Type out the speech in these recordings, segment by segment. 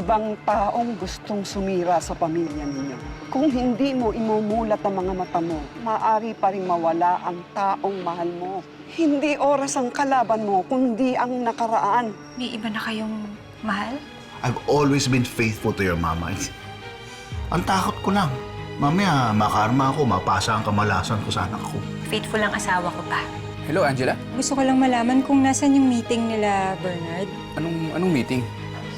ibang taong gustong sumira sa pamilya ninyo. Kung hindi mo imumulat ang mga mata mo, maaari pa rin mawala ang taong mahal mo. Hindi oras ang kalaban mo, kundi ang nakaraan. May iba na kayong mahal? I've always been faithful to your mama. Ang takot ko lang. Mamaya, makarma ako, mapasa ang kamalasan ko sa anak ko. Faithful ang asawa ko pa. Hello, Angela? Gusto ko lang malaman kung nasan yung meeting nila, Bernard. Anong meeting?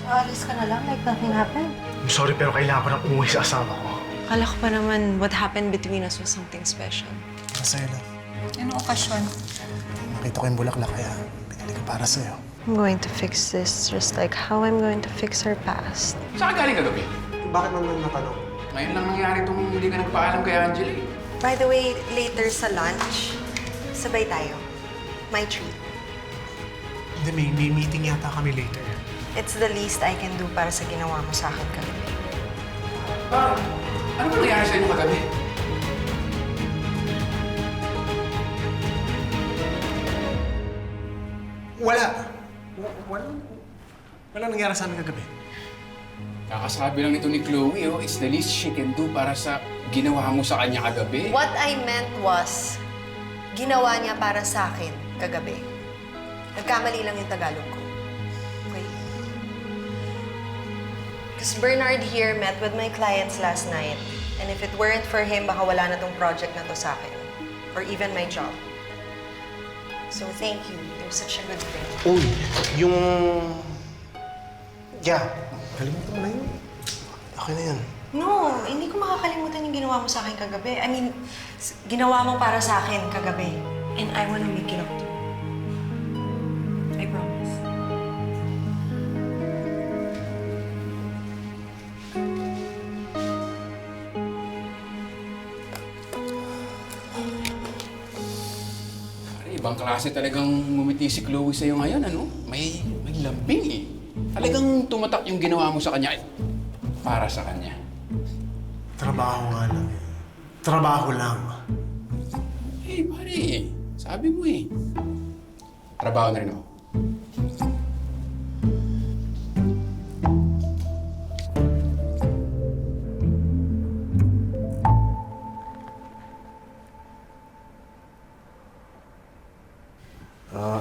Alis ka na lang like nothing happened. I'm sorry pero kailangan ko nang umuwi sa asawa ko. Akala ko pa naman what happened between us was something special. Masaya lang. Anong okasyon? Nakita ko yung bulaklak kaya pinili ko para sa'yo. I'm going to fix this just like how I'm going to fix our past. Saan ka galing kagabi? Bakit naman natanong? Ngayon lang nangyari itong hindi ka nagpaalam kay Angela eh. By the way, later sa lunch, sabay tayo. My treat. Hindi, may meeting yata kami later. It's the least I can do para sa ginawa mo sa akin kagabi. Bakit? Ano ba nangyari sa inyo kagabi? Wala nangyari sa amin kagabi. Kakasabi lang nito ni Chloe, oh, it's the least she can do para sa ginawa mo sa kanya kagabi. What I meant was, ginawa niya para sa akin kagabi. Nagkamali lang yung Tagalog ko. Okay? Because Bernard here met with my clients last night. And if it weren't for him, baka wala na tong project na to sa akin. Or even my job. So thank you. You're such a good friend. Uy, yung... Yeah, kalimutan mo na yun. Okay na yun. No, hindi ko makakalimutan yung ginawa mo sa akin kagabi. I mean, ginawa mo para sa akin kagabi. And I wanna make it up to you. I promise. Ibang klase talagang ngumiti si Chloe sa'yo ngayon, ano? May lambing eh. Talagang tumatak yung ginawa mo sa kanya para sa kanya. Trabaho nga lang. Trabaho lang. Eh, pare, sabi mo eh. Trabaho na rin ako.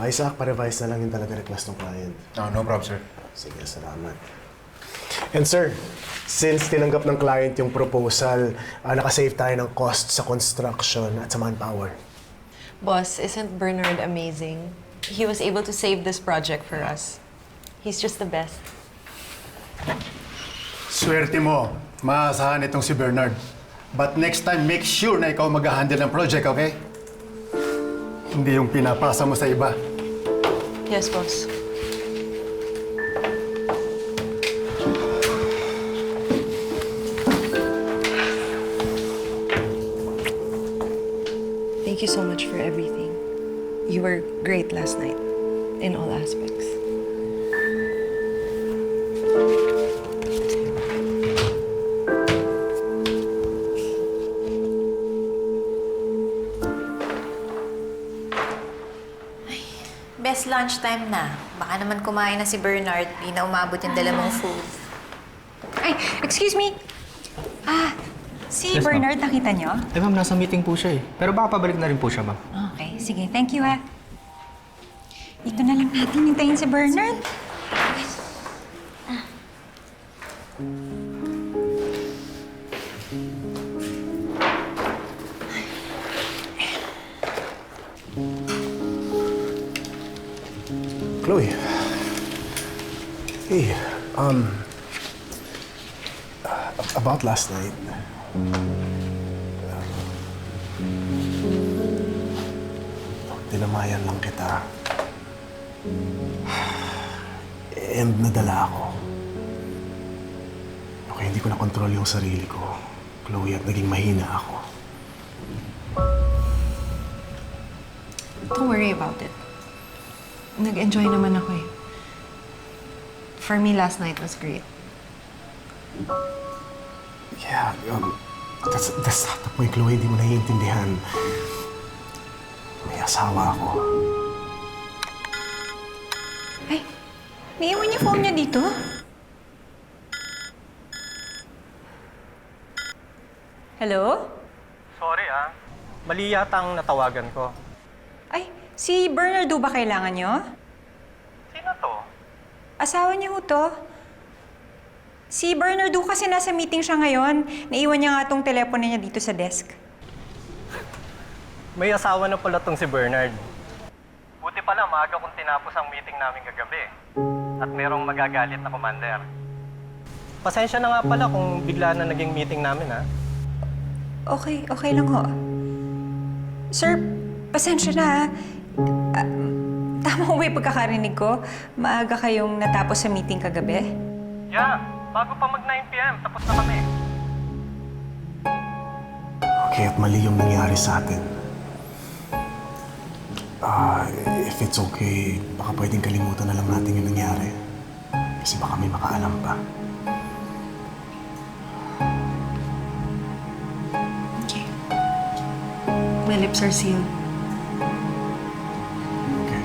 Isaac, pa-revise na lang yung talaga request ng client. No problem, sir. Sige, salamat. And sir, since tinanggap ng client yung proposal, nakasave tayo ng cost sa construction at sa manpower. Boss, isn't Bernard amazing? He was able to save this project for us. He's just the best. Swerte mo. Maasahan itong si Bernard. But next time, make sure na ikaw mag-handle ng project, okay? Hindi yung pinapasa mo sa iba. Yes, boss. Thank you so much for everything. You were great last night, in all aspects. Best lunchtime na. Baka naman kumain na si Bernard. Di na umabot yung dala mong food. Ay, excuse me. Si Bernard, nakita niyo? Eh ma'am, nasa meeting po siya eh. Pero baka pabalik na rin po siya, ma'am. Okay, sige. Thank you, ha. Dito na lang natin hintayin si Bernard. Chloe. Hey, about last night. Tinamayan lang kita. And nadala ako. Okay, hindi ko na-control yung sarili ko, Chloe, at naging mahina ako. Don't worry about it. Nag-enjoy naman ako eh. For me, last night was great. Yeah, that's not the point, Chloe. Hindi mo naiintindihan. May asawa ako. Ay, naiwan niyo phone niya dito? Hello? Sorry mali yata ang natawagan ko. Ay, si Bernardo ba kailangan nyo? Sino to? Asawa niya ho to. Si Bernardo kasi nasa meeting siya ngayon. Naiwan niya nga tong telepono niya dito sa desk. May asawa na pala tong si Bernard. Buti pala maaga kung tinapos ang meeting namin kagabi. At merong magagalit na commander. Pasensya na nga pala kung bigla na naging meeting namin Okay lang ho. Sir, pasensya na ha. Tama ko ba yung pagkakarinig ko? Maaga kayong natapos sa meeting kagabi? Yeah, bago pa mag 9 PM, tapos na kami. Okay, at mali yung nangyari sa atin. If it's okay, baka pwedeng kalimutan na lang natin yung nangyari. Kasi baka may makaalam pa. Okay. My lips are sealed. Okay.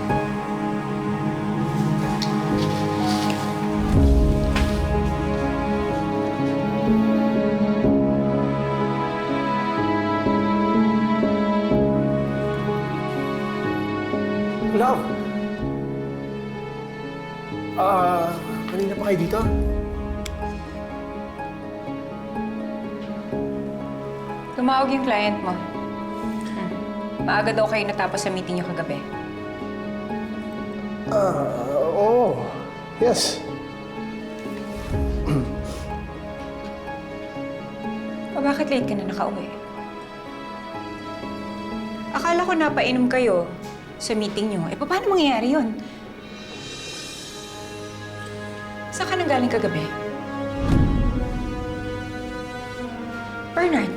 Love! Kanina pa kayo dito? Tumawag yung client mo. Maaga daw kayo natapos sa meeting niyo kagabi. Oo. Yes. O bakit late ka na nakauwi? Akala ko napainom kayo sa meeting niyo. Paano mangyayari yun? Saan ka nanggaling kagabi? Bernard,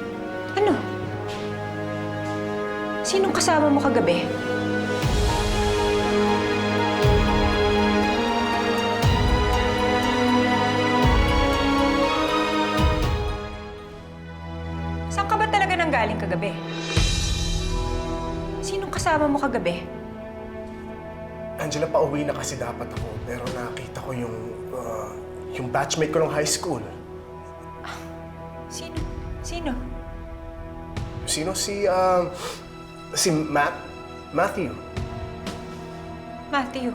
ano? Sinong kasama mo kagabi? Saan ka ba talaga nanggaling kagabi? Sinong kasama mo kagabi? Angela, pauwi na kasi dapat ako. Pero nakita ko yung batchmate ko ng high school. Sino? Sino? Sino? Si Matthew. Matthew.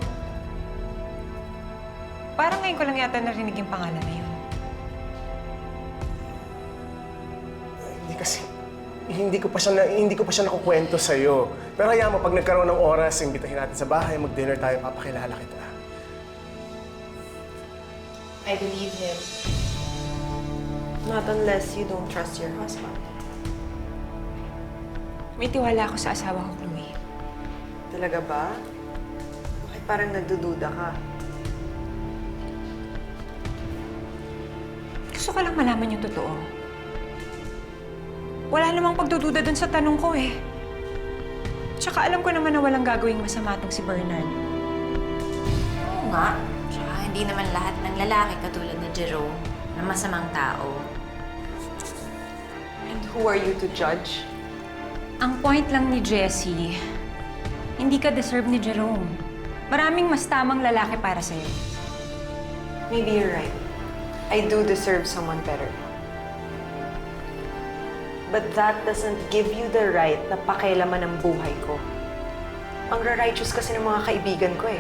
Parang ngayon ko lang yata narinig yung pangalan na yun. Hindi ko pa siya nakukwento sa'yo. Pero hayaan mo, pag nagkaroon ng oras, imbitahin natin sa bahay, mag-dinner tayo, papakilala kita. I believe him. Not unless you don't trust your husband. May tiwala ako sa asawa ko, Chloe. Talaga ba? Bakit parang nagdududa ka? Gusto ko lang malaman yung totoo. Wala namang pagdududa dun sa tanong ko eh. Tsaka alam ko naman na walang gagawing masama tong si Bernard. Oo nga. Tsaka hindi naman lahat ng lalaki katulad ni Jerome na masamang tao. And who are you to judge? Ang point lang ni Jessie, hindi ka deserve ni Jerome. Maraming mas tamang lalaki para sa'yo. Maybe you're right. I do deserve someone better. But that doesn't give you the right na pakialaman ang buhay ko. Ang righteous kasi ng mga kaibigan ko eh.